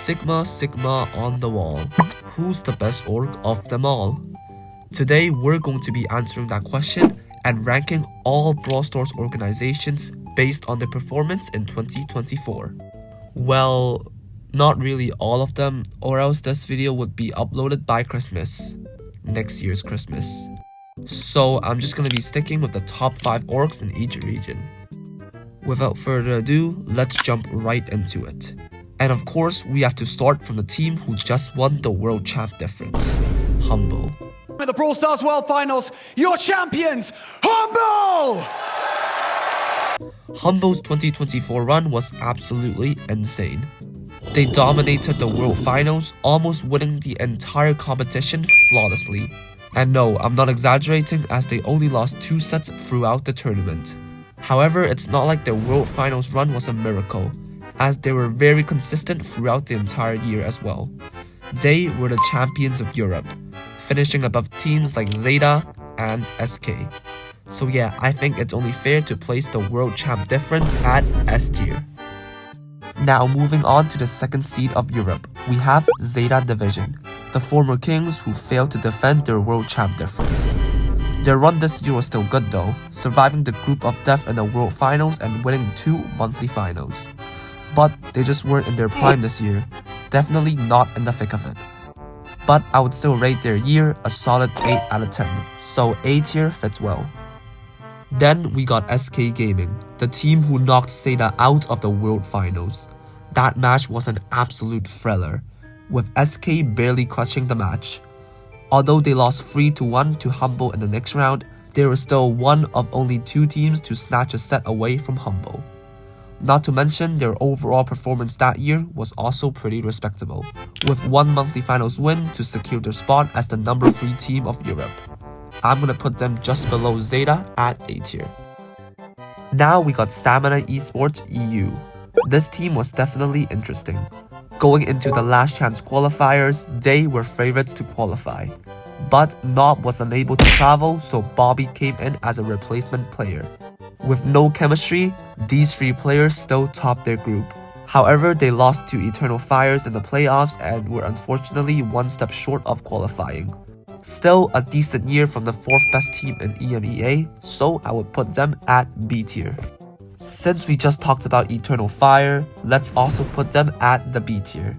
Sigma Sigma on the wall. Who's the best org of them all? Today we're going to be answering that question and ranking all Brawl Stars organizations based on their performance in 2024. Well, not really all of them, or else this video would be uploaded by Christmas. Next year's Christmas. So I'm just gonna be sticking with the top 5 orgs in each region. Without further ado, let's jump right into it. And of course, we have to start from the team who just won the World Champ difference, Humble. At the Brawl Stars World Finals, your champions, Humble! Humble's 2024 run was absolutely insane. They dominated the World Finals, almost winning the entire competition flawlessly. And no, I'm not exaggerating, as they only lost 2 sets throughout the tournament. However, it's not like their World Finals run was a miracle, as they were very consistent throughout the entire year as well. They were the champions of Europe, finishing above teams like Zeta and SK. So yeah, I think it's only fair to place the World Champ difference at S tier. Now moving on to the second seed of Europe, we have Zeta Division, the former kings who failed to defend their World Champ difference. Their run this year was still good though, surviving the group of death in the World Finals and winning 2 monthly finals. But they just weren't in their prime this year, definitely not in the thick of it. But I would still rate their year a solid 8 out of 10, so A tier fits well. Then we got SK Gaming, the team who knocked Zeta out of the World Finals. That match was an absolute thriller, with SK barely clutching the match. Although they lost 3-1 to Humble in the next round, they were still one of only 2 teams to snatch a set away from Humble. Not to mention, their overall performance that year was also pretty respectable, with 1 monthly finals win to secure their spot as the number 3 team of Europe. I'm gonna put them just below Zeta at A tier. Now we got Stamina Esports EU. This team was definitely interesting. Going into the last chance qualifiers, they were favorites to qualify. But Nob was unable to travel, so Bobby came in as a replacement player. With no chemistry, these 3 players still topped their group. However, they lost to Eternal Fires in the playoffs and were unfortunately 1 step short of qualifying. Still a decent year from the 4th best team in EMEA, so I would put them at B tier. Since we just talked about Eternal Fire, let's also put them at the B tier.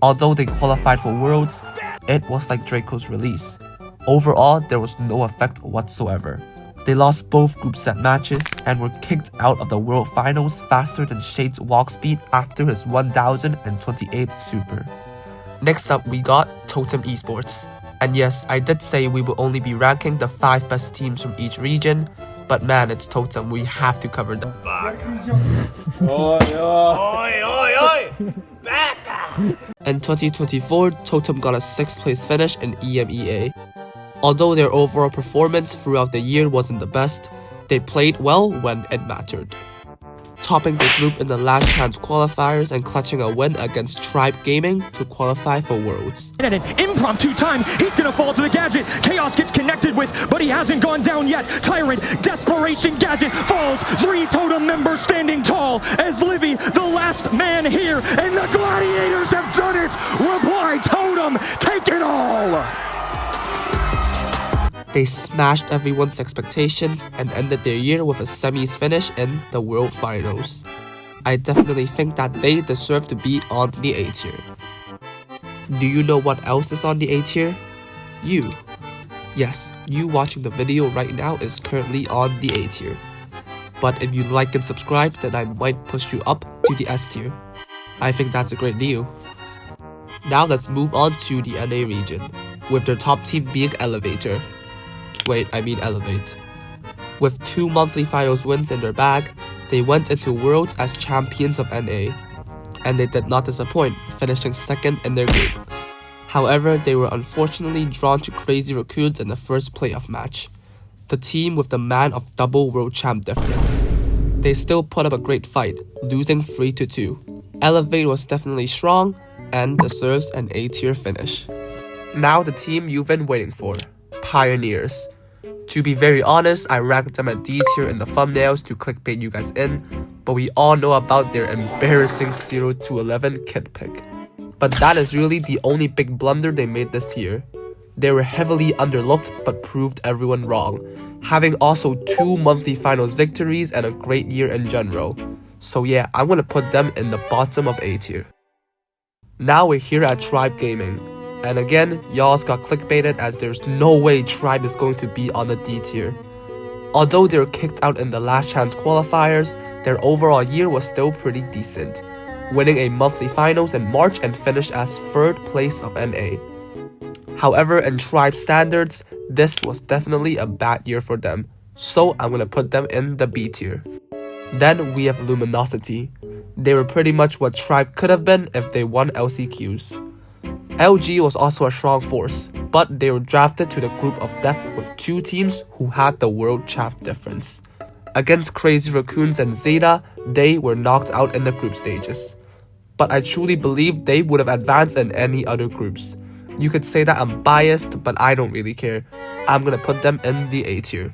Although they qualified for Worlds, it was like Draco's release. Overall, there was no effect whatsoever. They lost both group set matches and were kicked out of the World Finals faster than Shade's walk speed after his 1028th super. Next up, we got Totem Esports. And yes, I did say we will only be ranking the 5 best teams from each region, but man, it's Totem, we have to cover them. In 2024, Totem got a 6th place finish in EMEA. Although their overall performance throughout the year wasn't the best, they played well when it mattered. Topping the group in the last chance qualifiers and clutching a win against Tribe Gaming to qualify for Worlds. At an impromptu time, he's gonna fall to the gadget. Chaos gets connected with, but he hasn't gone down yet. Tyrant, Desperation Gadget falls. 3 Totem members standing tall as Livy, the last man here, and the Gladiators have done it. Reply Totem, take it all. They smashed everyone's expectations and ended their year with a semis finish in the World Finals. I definitely think that they deserve to be on the A tier. Do you know what else is on the A tier? You. Yes, you watching the video right now is currently on the A tier. But if you like and subscribe, then I might push you up to the S tier. I think that's a great deal. Now let's move on to the NA region, with their top team being Elevator. Elevate. With 2 monthly finals wins in their bag, they went into Worlds as champions of NA, and they did not disappoint, finishing 2nd in their group. However, they were unfortunately drawn to Crazy Raccoons in the first playoff match, the team with the man of double World Champ difference. They still put up a great fight, losing 3-2. Elevate was definitely strong and deserves an A tier finish. Now the team you've been waiting for, Pioneers. To be very honest, I ranked them at D tier in the thumbnails to clickbait you guys in, but we all know about their embarrassing 0-11 kit pick. But that is really the only big blunder they made this year. They were heavily underlooked but proved everyone wrong, having also 2 monthly finals victories and a great year in general. So yeah, I'm gonna put them in the bottom of A tier. Now we're here at Tribe Gaming. And again, y'all's got clickbaited as there's no way Tribe is going to be on the D tier. Although they were kicked out in the last chance qualifiers, their overall year was still pretty decent, winning a monthly finals in March and finished as 3rd place of NA. However, in Tribe standards, this was definitely a bad year for them, so I'm gonna put them in the B tier. Then we have Luminosity. They were pretty much what Tribe could have been if they won LCQs. LG was also a strong force, but they were drafted to the group of death with 2 teams who had the world champ difference. Against Crazy Raccoons and Zeta, they were knocked out in the group stages. But I truly believe they would have advanced in any other groups. You could say that I'm biased, but I don't really care. I'm gonna put them in the A tier.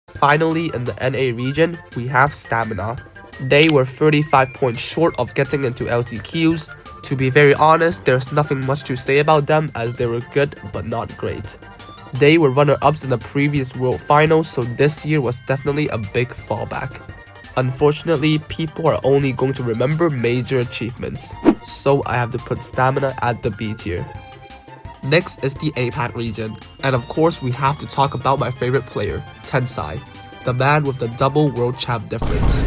Finally, in the NA region, we have Stamina. They were 35 points short of getting into LCQs. To be very honest, there's nothing much to say about them as they were good but not great. They were runner-ups in the previous World Finals, so this year was definitely a big fallback. Unfortunately, people are only going to remember major achievements, so I have to put Stamina at the B tier. Next is the APAC region, and of course we have to talk about my favorite player, Tensai, the man with the double world champ difference.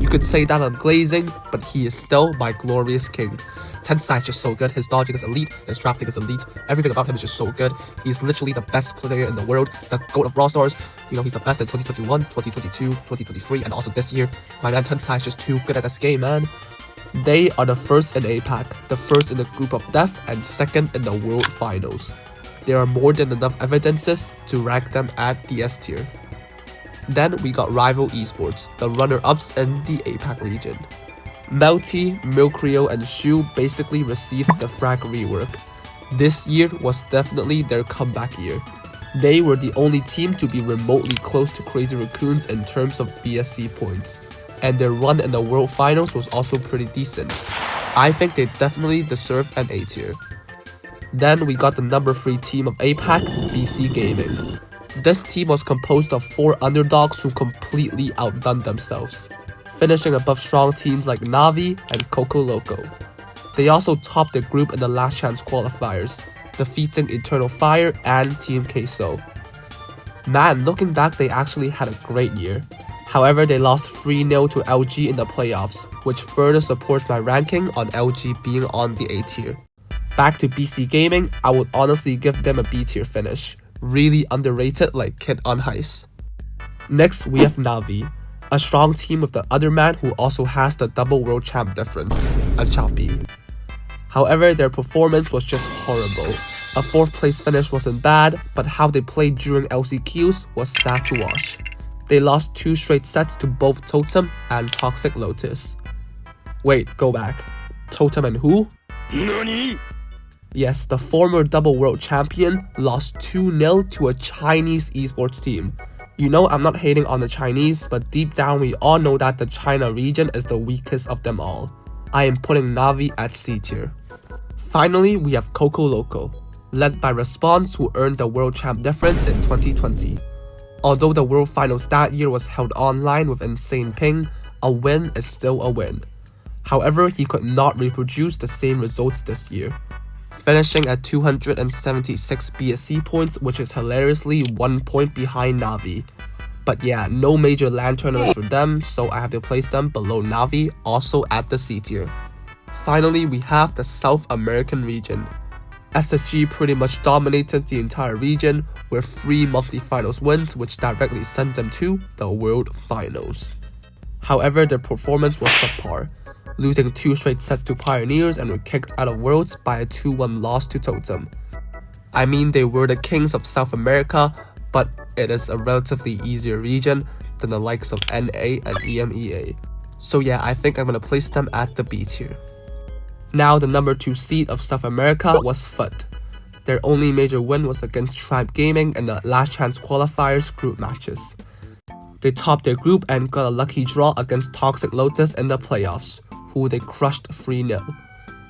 You could say that I'm glazing, but he is still my glorious king. Tensai is just so good, his dodging is elite, his drafting is elite, everything about him is just so good. He's literally the best player in the world, the GOAT of Brawl Stars. You know, he's the best in 2021, 2022, 2023, and also this year. My man Tensai is just too good at this game, man. They are the first in APAC, the first in the group of death, and second in the World Finals. There are more than enough evidences to rank them at the S tier. Then we got Rival Esports, the runner-ups in the APAC region. Melty, Milkrio, and Shu basically received the frag rework. This year was definitely their comeback year. They were the only team to be remotely close to Crazy Raccoons in terms of BSC points, and their run in the World Finals was also pretty decent. I think they definitely deserved an A tier. Then we got the number 3 team of APAC, BC Gaming. This team was composed of 4 underdogs who completely outdone themselves, finishing above strong teams like Navi and Coco Loco. They also topped the group in the last chance qualifiers, defeating Eternal Fire and Team Queso. Man, looking back, they actually had a great year. However, they lost 3-0 to LG in the playoffs, which further supports my ranking on LG being on the A tier. Back to BC Gaming, I would honestly give them a B tier finish. Really underrated like Kid on Heist. Next, we have Navi, a strong team with the other man who also has the double world champ difference, Achapi. However, their performance was just horrible. A 4th place finish wasn't bad, but how they played during LCQs was sad to watch. They lost 2 straight sets to both Totem and Toxic Lotus. Wait, go back. Totem and who? NANI? Yes, the former double world champion lost 2-0 to a Chinese esports team. You know, I'm not hating on the Chinese, but deep down we all know that the China region is the weakest of them all. I am putting Navi at C tier. Finally, we have Coco Loco, led by Response, who earned the world champ difference in 2020. Although the world finals that year was held online with insane ping, a win is still a win. However, he could not reproduce the same results this year, finishing at 276 BSC points, which is hilariously 1 point behind Navi. But yeah, no major LAN tournaments for them, so I have to place them below Navi, also at the C tier. Finally, we have the South American region. SSG pretty much dominated the entire region with 3 monthly finals wins, which directly sent them to the World Finals. However, their performance was subpar, losing 2 straight sets to Pioneers and were kicked out of Worlds by a 2-1 loss to Totem. I mean, they were the kings of South America, but it is a relatively easier region than the likes of NA and EMEA. So yeah, I think I'm gonna place them at the B tier. Now, the number 2 seed of South America was FUT. Their only major win was against Tribe Gaming in the last chance qualifiers group matches. They topped their group and got a lucky draw against Toxic Lotus in the playoffs, who they crushed 3-0.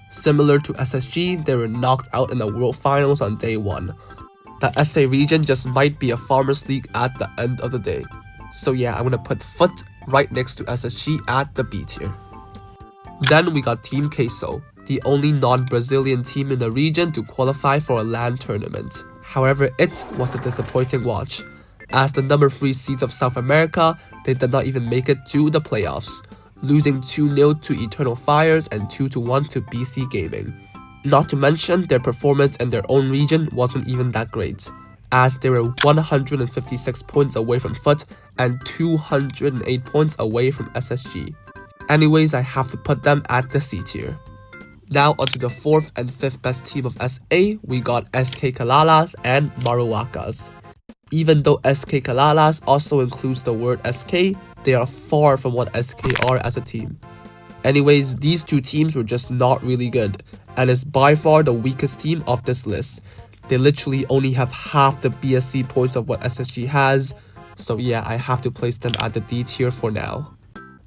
Similar to SSG, they were knocked out in the World Finals on day 1. The SA region just might be a farmers league at the end of the day. So yeah, I'm gonna put FUT right next to SSG at the B tier. Then we got Team Queso, the only non-Brazilian team in the region to qualify for a LAN tournament. However, it was a disappointing watch. As the number 3 seeds of South America, they did not even make it to the playoffs, losing 2-0 to Eternal Fires and 2-1 to BC Gaming. Not to mention, their performance in their own region wasn't even that great, as they were 156 points away from FUT and 208 points away from SSG. Anyways, I have to put them at the C tier. Now onto the 4th and 5th best team of SA, we got SK Kalalas and Maruakas. Even though SK Kalalas also includes the word SK, they are far from what SK are as a team. Anyways, these two teams were just not really good, and is by far the weakest team of this list. They literally only have half the BSC points of what SSG has, so yeah, I have to place them at the D tier for now.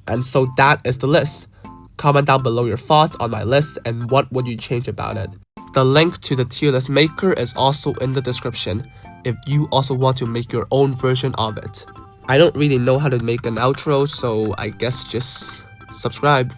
And so that is the list. Comment down below your thoughts on my list and what would you change about it. The link to the tier list maker is also in the description if you also want to make your own version of it. I don't really know how to make an outro, so I guess just subscribe.